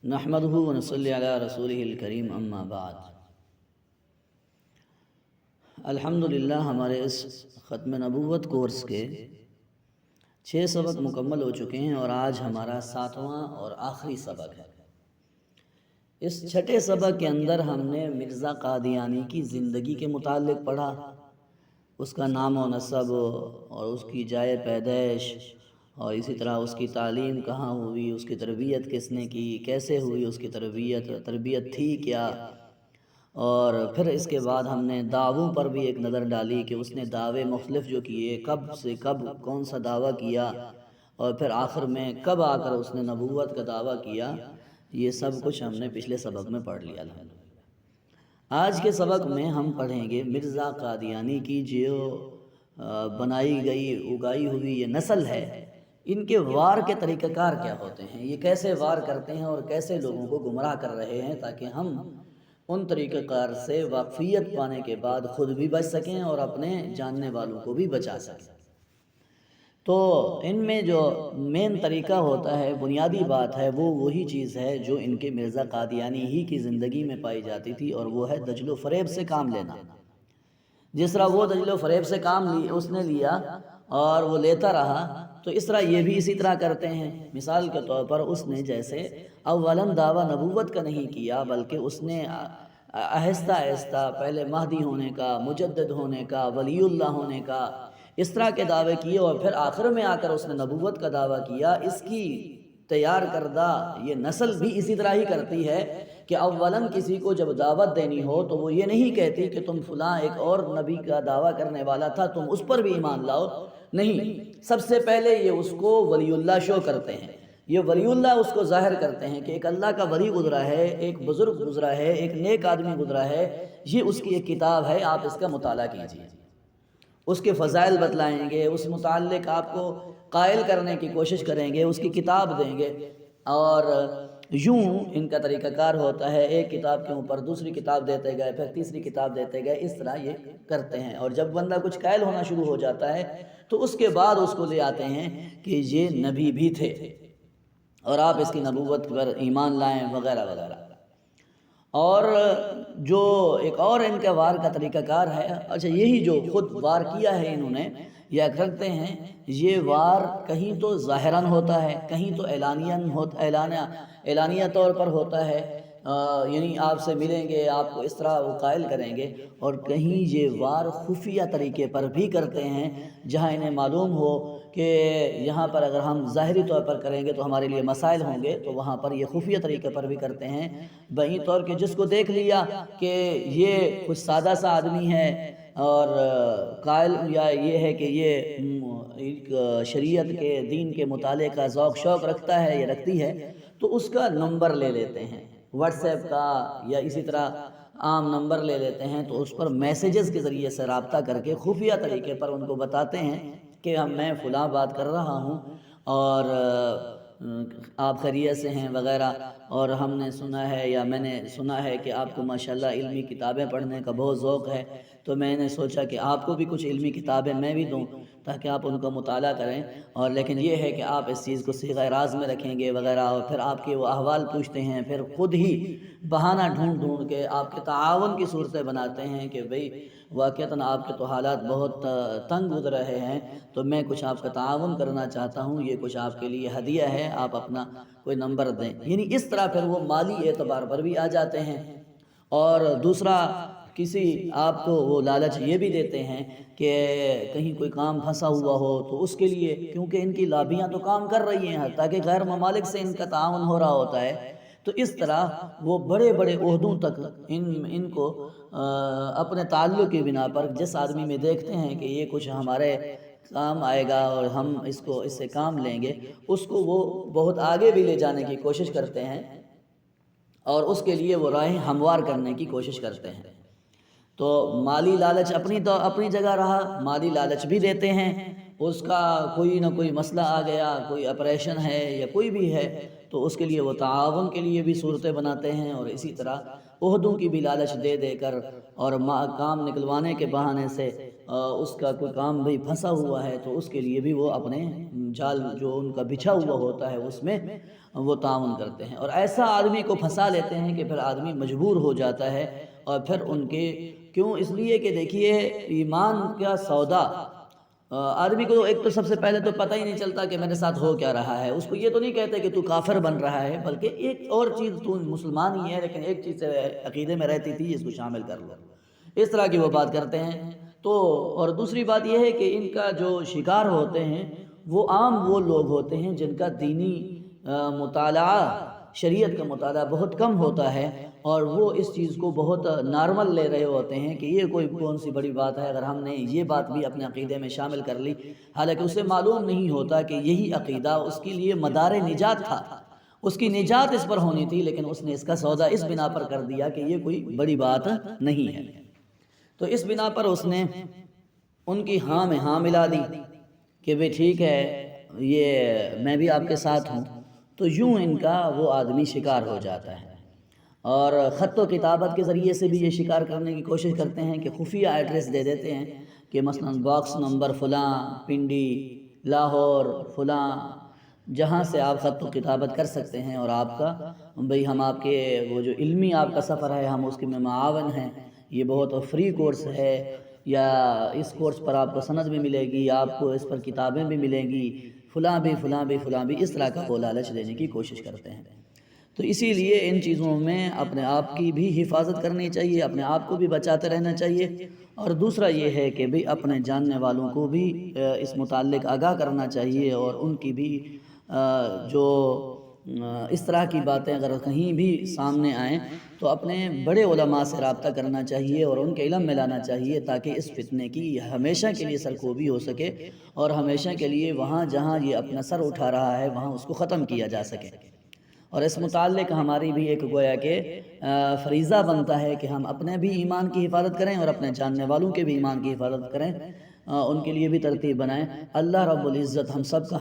نحمدہ ونصلی علی رسولہ الکریم اما بعد۔ الحمدللہ ہمارے اس ختم نبوت کورس کے 6 سبق مکمل ہو چکے ہیں اور آج ہمارا 7واں اور آخری سبق ہے۔ اس چھٹے سبق کے اندر ہم نے مرزا قادیانی کی زندگی کے متعلق پڑھا، اس کا نام و نسب اور اس کی جائے پیدائش، اور اسی طرح اس کی تعلیم کہاں ہوئی، اس کی تربیت کس نے کی، کیسے ہوئی اس کی تربیت تھی کیا، اور پھر اس کے بعد ہم نے دعووں پر بھی ایک نظر ڈالی کہ اس نے دعوے مختلف جو کیے، کب سے کب کون سا دعویٰ کیا، اور پھر آخر میں کب آ کر اس نے نبوت کا دعویٰ کیا۔ یہ سب کچھ ہم نے پچھلے سبق میں پڑھ لیا الحمدللہ۔ آج کے سبق میں ہم پڑھیں گے مرزا قادیانی کی جو بنائی گئی اگائی ہوئی یہ نسل ہے، ان کے وار کے طریقہ کار کیا ہوتے ہیں، یہ کیسے وار کرتے ہیں اور کیسے لوگوں کو گمراہ کر رہے ہیں، تاکہ ہم ان طریقہ کار سے واقفیت پانے کے بعد خود بھی بچ سکیں اور اپنے جاننے والوں کو بھی بچا سکیں۔ تو ان میں جو مین طریقہ ہوتا ہے، بنیادی بات ہے، وہ وہی چیز ہے جو ان کے مرزا قادیانی ہی کی زندگی میں پائی جاتی تھی، اور وہ ہے دجل و فریب سے کام لینا۔ جس طرح وہ دجل و فریب سے کام اس نے لیا اور وہ لیتا رہا، تو اس طرح یہ بھی اسی طرح کرتے ہیں۔ مثال کے طور پر اس نے جیسے اولاً دعویٰ نبوت کا نہیں کیا، بلکہ اس نے آہستہ آہستہ پہلے مہدی ہونے کا، مجدد ہونے کا، ولی اللہ ہونے کا، اس طرح کے دعوے کیے، اور پھر آخر میں آ کر اس نے نبوت کا دعویٰ کیا۔ اس کی تیار کردہ یہ نسل بھی اسی طرح ہی کرتی ہے کہ اولاً کسی کو جب دعوت دینی ہو تو وہ یہ نہیں کہتی کہ تم فلاں ایک اور نبی کا دعویٰ کرنے والا تھا، تم اس پر بھی ایمان لاؤ، نہیں، سب سے پہلے یہ اس کو ولی اللہ شو کرتے ہیں، یہ ولی اللہ اس کو ظاہر کرتے ہیں کہ ایک اللہ کا ولی گزرا ہے، ایک بزرگ گزرا ہے، ایک نیک آدمی گزرا ہے، یہ اس کی ایک کتاب ہے، آپ اس کا مطالعہ کیجیے، اس کے فضائل بتلائیں گے، اس متعلق آپ کو قائل کرنے کی کوشش کریں گے، اس کی کتاب دیں گے، اور یوں ان کا طریقہ کار ہوتا ہے، ایک کتاب کے اوپر دوسری کتاب دیتے گئے، پھر تیسری کتاب دیتے گئے، اس طرح یہ کرتے ہیں۔ اور جب بندہ کچھ قائل ہونا شروع ہو جاتا ہے تو اس کے بعد اس کو لے آتے ہیں کہ یہ نبی بھی تھے اور آپ اس کی نبوت پر ایمان لائیں وغیرہ وغیرہ۔ اور جو ایک اور ان کا وار کا طریقہ کار ہے، اچھا یہی جو خود وار کیا ہے انہوں نے، یا کرتے ہیں، یہ وار کہیں تو ظاہراً ہوتا ہے، کہیں تو اعلانیہ طور پر ہوتا ہے، یعنی آپ سے ملیں گے، آپ کو اس طرح وہ قائل کریں گے، اور کہیں یہ وار خفیہ طریقے پر بھی کرتے ہیں، جہاں انہیں معلوم ہو کہ یہاں پر اگر ہم ظاہری طور پر کریں گے تو ہمارے لیے مسائل ہوں گے، تو وہاں پر یہ خفیہ طریقے پر بھی کرتے ہیں، بہی طور کہ جس کو دیکھ لیا کہ یہ کچھ سادہ سا آدمی ہے اور قائل یا یہ ہے کہ یہ ایک شریعت کے دین کے مطالعے کا ذوق شوق رکھتا ہے یا رکھتی ہے، تو اس کا نمبر لے لیتے ہیں، واٹس ایپ کا یا اسی طرح عام نمبر لے لیتے ہیں، تو اس پر میسیجز کے ذریعے سے رابطہ کر کے خفیہ طریقے پر ان کو بتاتے ہیں کہ میں فلاں بات کر رہا ہوں اور آپ خیریت سے ہیں وغیرہ، اور ہم نے سنا ہے یا میں نے سنا ہے کہ آپ کو ماشاءاللہ علمی کتابیں پڑھنے کا بہت ذوق ہے، تو میں نے سوچا کہ آپ کو بھی کچھ علمی کتابیں میں بھی دوں تاکہ آپ ان کا مطالعہ کریں، اور لیکن یہ ہے کہ آپ اس چیز کو صیغہ راز میں رکھیں گے وغیرہ، اور پھر آپ کے وہ احوال پوچھتے ہیں، پھر خود ہی بہانہ ڈھونڈ کے آپ کے تعاون کی صورتیں بناتے ہیں کہ بھئی واقعتاً آپ کے تو حالات بہت تنگ گزر رہے ہیں، تو میں کچھ آپ کا تعاون کرنا چاہتا ہوں، یہ کچھ آپ کے لیے ہدیہ ہے، آپ اپنا کوئی نمبر دیں، یعنی اس طرح پھر وہ مالی اعتبار پر بھی آ جاتے ہیں۔ اور دوسرا، کسی آپ کو وہ لالچ یہ بھی دیتے ہیں کہ کہیں کوئی کام پھنسا ہوا ہو تو اس کے لیے، کیونکہ ان کی لابیاں تو کام کر رہی ہیں تاکہ غیر ممالک سے ان کا تعاون ہو رہا ہوتا ہے، تو اس طرح وہ بڑے بڑے عہدوں تک ان کو اپنے تعلق کی بنا پر جس آدمی میں دیکھتے ہیں کہ یہ کچھ ہمارے کام آئے گا اور ہم اس سے کام لیں گے، اس کو وہ بہت آگے بھی لے جانے کی کوشش کرتے ہیں، اور اس کے لیے وہ راہیں ہموار کرنے کی کوشش کرتے ہیں۔ تو مالی لالچ اپنی جگہ رہا، مالی لالچ بھی دیتے ہیں، اس کا کوئی نہ کوئی مسئلہ آ گیا، کوئی آپریشن ہے یا کوئی بھی ہے، تو اس کے لیے وہ تعاون کے لیے بھی صورتیں بناتے ہیں، اور اسی طرح عہدوں کی بھی لالچ دے کر اور کام نکلوانے کے بہانے سے اس کا کوئی کام بھئی پھنسا ہوا ہے تو اس کے لیے بھی وہ اپنے جال جو ان کا بچھا ہوا ہوتا ہے اس میں وہ تعاون کرتے ہیں، اور ایسا آدمی کو پھنسا لیتے ہیں کہ پھر آدمی مجبور ہو جاتا ہے، اور پھر ان کے کیوں، اس لیے کہ دیکھیے ایمان کا سودا آدمی کو ایک تو سب سے پہلے تو پتہ ہی نہیں چلتا کہ میرے ساتھ ہو کیا رہا ہے، اس کو یہ تو نہیں کہتے کہ تو کافر بن رہا ہے، بلکہ ایک اور چیز، تو مسلمان ہی ہے لیکن ایک چیز عقیدے میں رہتی تھی، اس کو شامل کر لو، اس طرح کی وہ بات کرتے ہیں۔ تو اور دوسری بات یہ ہے کہ ان کا جو شکار ہوتے ہیں وہ عام وہ لوگ ہوتے ہیں جن کا دینی مطالعہ، شریعت کا مطالعہ بہت کم ہوتا ہے، اور وہ اس چیز کو بہت نارمل لے رہے ہوتے ہیں کہ یہ کوئی کون سی بڑی بات ہے اگر ہم نے یہ بات بھی اپنے عقیدے میں شامل کر لی، حالانکہ اسے معلوم نہیں ہوتا کہ یہی عقیدہ اس کے لیے مدار نجات تھا، اس کی نجات اس پر ہونی تھی، لیکن اس نے اس کا سودا اس بنا پر کر دیا کہ یہ کوئی بڑی بات نہیں ہے، تو اس بنا پر اس نے ان کی ہاں میں ہاں ملا دی کہ بھئی ٹھیک ہے یہ میں بھی آپ کے ساتھ ہوں، تو یوں ان کا وہ آدمی شکار ہو جاتا ہے، اور خط و کتابت کے ذریعے سے بھی یہ شکار کرنے کی کوشش کرتے ہیں کہ خفیہ ایڈریس دے دیتے ہیں کہ مثلا باکس نمبر فلاں، پنڈی، لاہور، فلاں، جہاں سے آپ خط و کتابت کر سکتے ہیں، اور آپ کا بھئی ہم آپ کے وہ جو علمی آپ کا سفر ہے ہم اس کے میں معاون ہیں، یہ بہت فری کورس ہے، یا اس کورس پر آپ کو سند بھی ملے گی، آپ کو اس پر کتابیں بھی ملیں گی، فلاں بھی فلاں بھی فلاں بھی، اس طرح کا وہ لالچ دینے کی کوشش کرتے ہیں۔ تو اسی لیے ان چیزوں میں اپنے آپ کی بھی حفاظت کرنی چاہیے، اپنے آپ کو بھی بچاتے رہنا چاہیے، اور دوسرا یہ ہے کہ بھی اپنے جاننے والوں کو بھی اس متعلق آگاہ کرنا چاہیے، اور ان کی بھی جو اس طرح کی باتیں اگر کہیں بھی سامنے آئیں تو اپنے بڑے علماء سے رابطہ کرنا چاہیے اور ان کے علم میں لانا چاہیے، تاکہ اس فتنے کی ہمیشہ کے لیے سرکوبی ہو سکے، اور ہمیشہ کے لیے وہاں جہاں یہ اپنا سر اٹھا رہا ہے وہاں اس کو ختم کیا جا سکے۔ اور اس متعلق ہماری بھی ایک گویا کہ فریضہ بنتا ہے کہ ہم اپنے بھی ایمان کی حفاظت کریں اور اپنے جاننے والوں کے بھی ایمان کی حفاظت کریں، ان کے لیے بھی ترتیب بنائیں۔ اللہ رب العزت ہم سب کا